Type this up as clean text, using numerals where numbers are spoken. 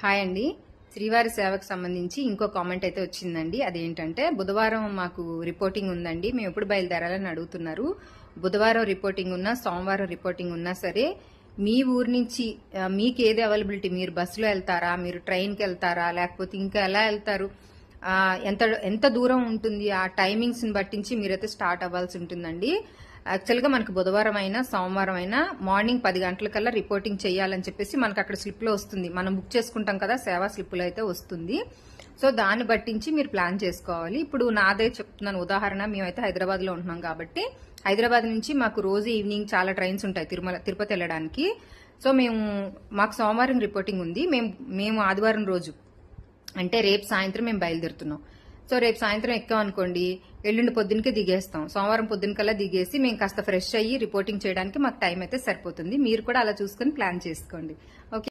Hi అండి. శ్రీవారి సేవకు సంబంధించి ఇంకో కామెంట్ అయితే వచ్చిందండి. అదేంటంటే బుధవారం మాకు రిపోర్టింగ్ ఉందండి, మేము ఎప్పుడు బయలుదేరాలని అడుగుతున్నారు. బుధవారం రిపోర్టింగ్ ఉన్నా సోమవారం రిపోర్టింగ్ ఉన్నా సరే మీ ఊరు నుంచి మీకు ఏది అవైలబిలిటీ, మీరు బస్సులో వెళ్తారా, మీరు ట్రైన్కి వెళ్తారా, లేకపోతే ఇంకా ఎలా వెళ్తారు, ఎంత ఎంత దూరం ఉంటుంది, ఆ టైమింగ్స్ ని బట్టించి మీరైతే స్టార్ట్ అవ్వాల్సి ఉంటుందండి. యాక్చువల్ గా మనకు బుధవారం అయినా సోమవారం అయినా మార్నింగ్ 10 గంటలకల్లా రిపోర్టింగ్ చేయాలని చెప్పేసి మనకు అక్కడ స్లిప్ లో వస్తుంది. మనం బుక్ చేసుకుంటాం కదా, సేవా స్లిప్ లో అయితే వస్తుంది. సో దాన్ని బట్టించి మీరు ప్లాన్ చేసుకోవాలి. ఇప్పుడు నాదే చెప్తున్నాను ఉదాహరణ. మేమైతే హైదరాబాద్ లో ఉంటున్నాం కాబట్టి హైదరాబాద్ నుంచి మాకు రోజు ఈవినింగ్ చాలా ట్రైన్స్ ఉంటాయి తిరుపతి వెళ్ళడానికి. సో మాకు సోమవారం రిపోర్టింగ్ ఉంది. మేము ఆదివారం రోజు అంటే రేపు సాయంత్రం మేము బయలుదేరుతున్నాం. సో రేపు సాయంత్రం ఎక్కాం అనుకోండి, ఎల్లుండి పొద్దునకే దిగేస్తాం. సోమవారం పొద్దున కల్లా దిగేసి మేము కాస్త ఫ్రెష్ అయ్యి రిపోర్టింగ్ చేయడానికి మాకు టైం అయితే సరిపోతుంది. మీరు కూడా అలా చూసుకుని ప్లాన్ చేసుకోండి. ఓకే.